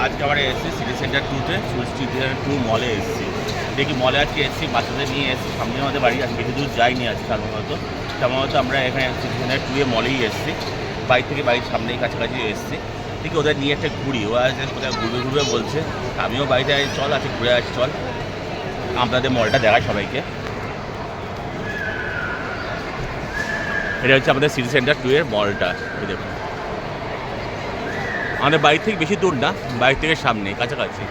আজকে আবার এসেছি সিটি সেন্টার 2-তে, সিটি সেন্টার 2 মলে এসেছি। দেখি মলে আজকে এসেছি, বাচ্চাদের নিয়ে এসেছি। সামনে আমাদের বাড়ি, আজকে বেশি দূর যাইনি আজকে সাধারণত আমরা এখানে সিটি সেন্টার 2-এ মলেই এসেছি। বাড়ি থেকে বাড়ির সামনেই কাছাকাছি এসেছি। দেখি ওদের নিয়ে একটা ঘুরি, ওরা আজকে কোথায় ঘুরবে বলছে। আমিও বাড়িতে চল আজকে ঘুরে আসি, চল আপনাদের মলটা দেখায় সবাইকে। এটা হচ্ছে আমাদের সিটি সেন্টার 2-এর মলটা। দেখুন আমাদের বাড়ি থেকে বেশি দূর না, বাড়ি থেকে সামনে কাছাকাছি।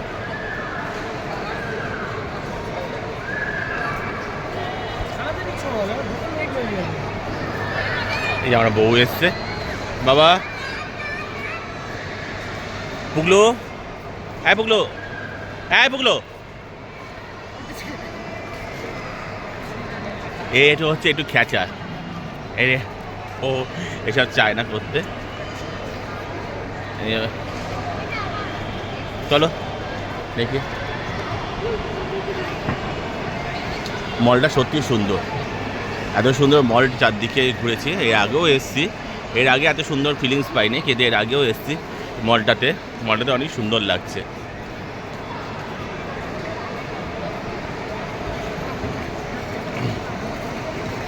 এই যে আমার বউ এসছে। বাবা পুগলো, হ্যাঁ পুগলো, হ্যাঁ পুগলো। এটা হচ্ছে একটু খেঁচা, এই ও এসব চায় না করতে। চলো দেখি। মলটা সত্যি সুন্দর, এত সুন্দর মল চারদিকে ঘুরেছি। এর আগেও এসছি, এর আগে এত সুন্দর ফিলিংস পাইনি, কিন্তু এর আগেও এসছি মলটাতে অনেক সুন্দর লাগছে।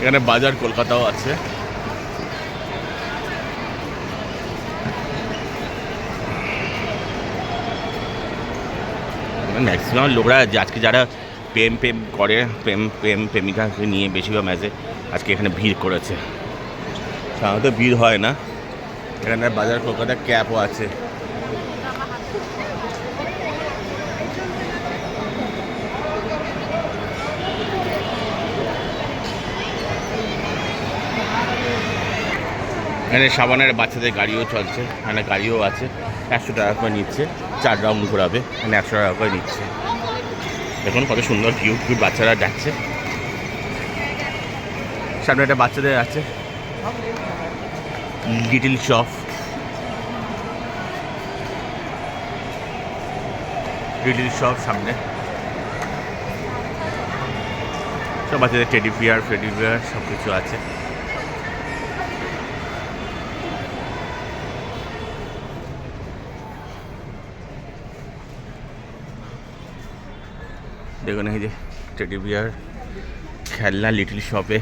এখানে বাজার কলকাতাও আছে। ম্যাক্সিমাম লোকরা আজকে যারা প্রেম করে, প্রেমিকাকে নিয়ে বেশিরভাগ ম্যাচে আজকে এখানে ভিড় করেছে। সাধারণত ভিড় হয় না এখানে। বাজার কলকাতা ক্যাবও আছে। এখানে সাবানের বাচ্চাদের গাড়িও চলছে, এখানে গাড়িও আছে। 100 টাকা করে নিচ্ছে, 4 রাউন্ড ঘোরাবে, এখানে 100 টাকা করে নিচ্ছে। দেখুন কত সুন্দর কিউট বাচ্চারা যাচ্ছে। সামনে একটা বাচ্চাদের আছে লিটল শপ, সামনে সব বাচ্চাদের টেডি বিয়ার সব কিছু আছে। দেখুন এই যে টেডি বিয়ার খেলনা লিটল শপে।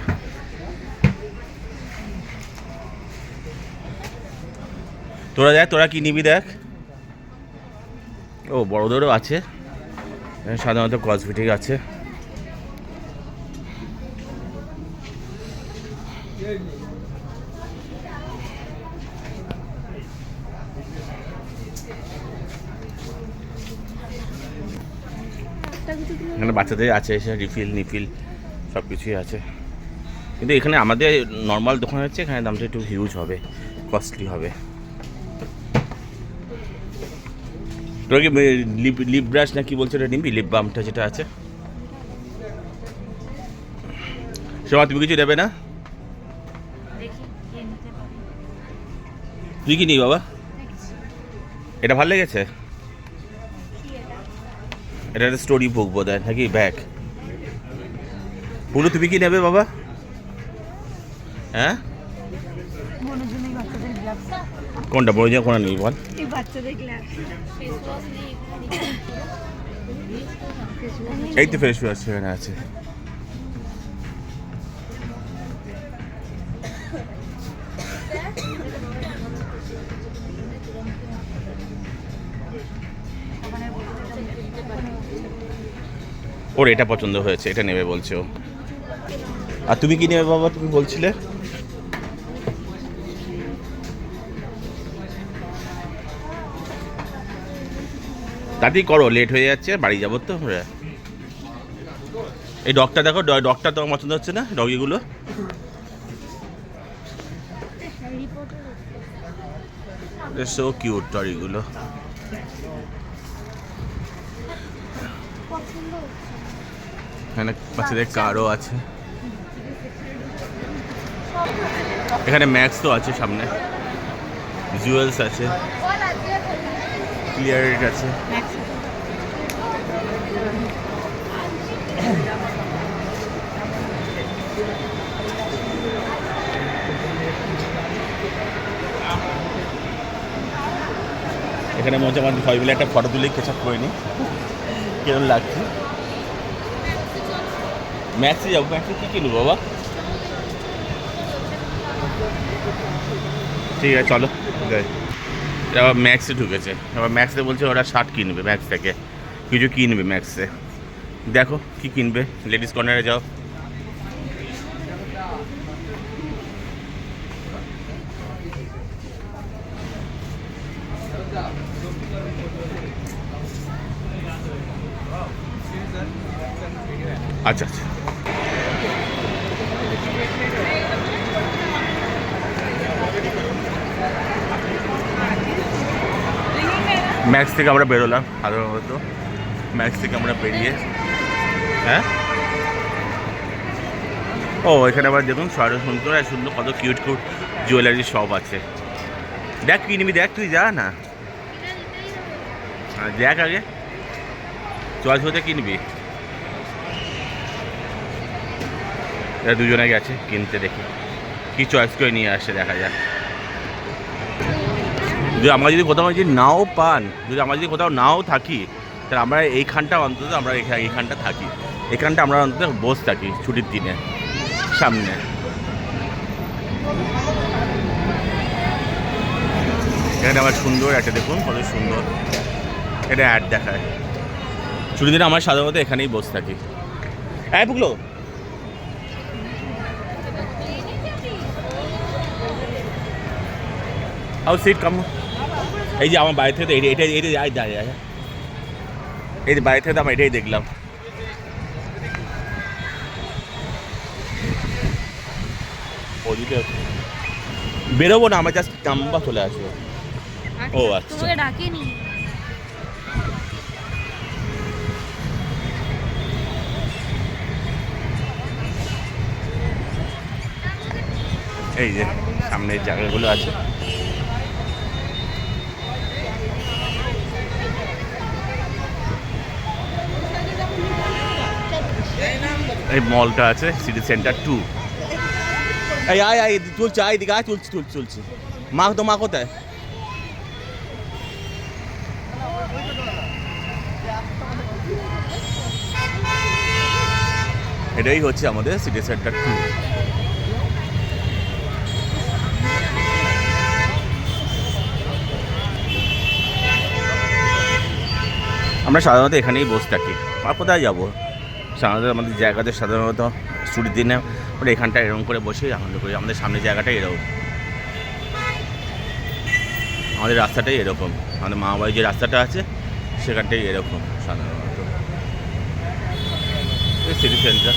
তোরা কি নিবি দেখ। ও বড়দেরও আছে, সাধারণত কসমেটিক আছে। এখানে বাচ্চাদের আছে নিফিল সব কিছুই আছে। কিন্তু এখানে আমাদের নর্মাল দোকান হচ্ছে, এখানে দামটা একটু হিউজ হবে, কস্টলি হবে। তোর কি লিপ ব্রাশ না কি বলছো, এটা নিবি? লিপ বামটা যেটা আছে। সোমা তুমি কিছু দেবে না? তুই কি নিবি বাবা? এটা ভালো লেগেছে? এটা একটা স্টোরি বুক বোধ হয় নাকি ব্যাগ। পুরো তুমি কি নেবে বাবা? হ্যাঁ কোনটা বড় কোনটা নিবি বল? এই তো ফেস ওয়াশ সেখানে আছে। ওর এটা পছন্দ হয়েছে, এটা নেবে বলছে ও। আর তুমি কি নেবে বাবা, তুমি বলছিলে? তাড়াতাড়ি করো, লেট হয়ে যাচ্ছে, বাড়ি যাবো তো আমরা। এই ডগটা দেখো, ডগটা তোমার পছন্দ হচ্ছে না? ডগিগুলো সো কিউট, ডগিগুলো। এখানে বাচ্চাদের কারও আছে। এখানে ম্যাক্স তো আছে, সামনে জুয়েলস আছে, ক্লিয়ার আছে। এখানে মনে হচ্ছে আমাদের সবাই মিলে একটা ফটো তুলে কেচাপ করে নিই, কেমন লাগছে। ম্যাক্সে যাবো, ম্যাক্সে কী কিনবো বাবা? ঠিক আছে চলো। এবার ম্যাক্সে ঢুকেছে, এবার ম্যাক্সে বলছে ওরা শার্ট কিনবে, ম্যাক্স থেকে কিছু কিনবে ম্যাক্সে। দেখো কি কিনবে, লেডিস কর্নারে যাও। আচ্ছা আচ্ছা, ম্যাক্স থেকে আমরা বেরোলাম সাধারণত। ম্যাক্স থেকে আমরা বেরিয়ে, হ্যাঁ ও এখানে আবার দেখুন সুন্দর আর সুন্দর কত কিউট কিউট জুয়েলারি শপ আছে। দেখ কিনবি, দেখ তুই যা না, দেখ আগে চয়েস হতে কিনবি। এরা দুজনে গেছে কিনতে, দেখি কি চয়েস করে নিয়ে আসে, দেখা যাক। যদি আমরা যদি কোথাও যদি নাও পান, যদি আমরা যদি কোথাও নাও থাকি, তাহলে আমরা এইখানটা অন্তত আমরা এইখানটা থাকি, এখানটা আমরা অন্তত বসে থাকি ছুটির দিনে সামনে। এখানে আমার সুন্দর একটা দেখুন কত সুন্দর, এটা অ্যাড দেখায়। ছুটির দিনে আমরা সাধারণত এখানেই বসে থাকি। হ্যাঁ বুকলো আও সিট কাম। এই যে আমার বাড়ি থেকে তো এটা এই যে বাড়ি থেকে তো আমরা এটাই দেখলাম। ওদিকে বেরোবো না, আমরা জাস্ট নাম্বার চলে আসবো। ও আচ্ছা, তোমাকে ডাকিনি। এই যে সামনের জায়গাগুলো আছে। এই মলটা আছে সিটি সেন্টার 2। এই আয় আয় চলছে, আয় দিকে আয়, চলছে। মা তো মা কোথায়? এটাই হচ্ছে আমাদের সিটি সেন্টার 2। আমরা সাধারণত এখানেই বসে থাকি। আর কোথায় যাবো, সাধারণত আমাদের জায়গাতে সাধারণত ছুটির দিনে আমরা এখানটা এরকম করে বসে আনন্দ করি। আমাদের সামনের জায়গাটাই এরকম, আমাদের রাস্তাটাই এরকম, আমাদের মা বাড়ির যে রাস্তাটা আছে সেখানটাই এরকম সাধারণত। সিটি সেন্টার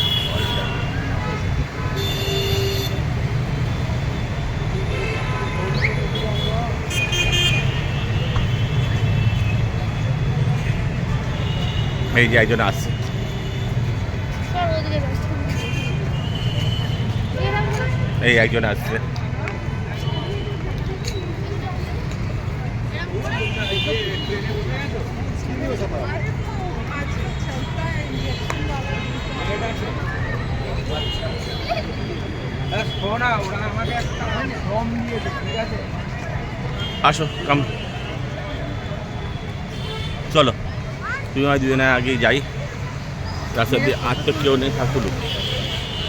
এই যে একজন আসছে, এই একজন আসছে। আসো কাম, চলো তুমি আমার দুজনে আগে যাই। রাস্তা দিয়ে আর তো কেউ নেই, ঠাকুর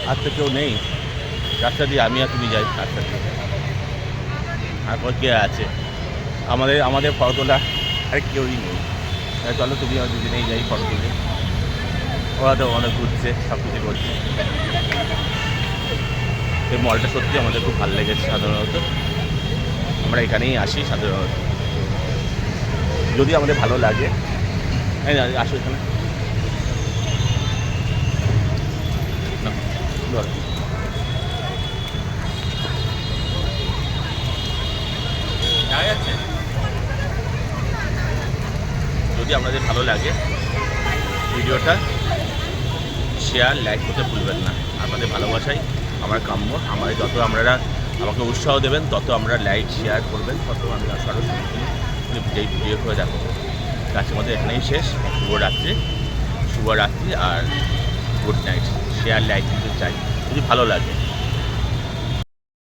আর তো কেউ নেই রাস্তা দিয়ে, আমি আর তুমি যাই রাস্তা দিয়ে। আর কে আছে আমাদের ফটো তোলা আর কেউই নেই। চলো তুমি আমার দুজনেই যাই ফটো তুলে। ওরা তো অনেক ঘুরছে, সব কিছু করছে। এই মলটা সত্যি আমাদের খুব ভালো লেগেছে। সাধারণত আমরা এখানেই আসি সাধারণত, যদি আমাদের ভালো লাগে। আসো এখানে, যদি আপনাদের ভালো লাগে ভিডিওটা শেয়ার লাইক করতে ভুলবেন না। আপনাদের ভালোবাসাই আমার কাম্য। আমাদের যত আপনারা আমাকে উৎসাহ দেবেন, তত আমরা লাইক শেয়ার করবেন, তত আমি সরাসরি ভিডিও করে দেখো। আজকের মধ্যে এখানেই শেষ। শুভরাত্রি আর গুড নাইট। শেয়ার লাইক কিন্তু চাই যদি ভালো লাগে।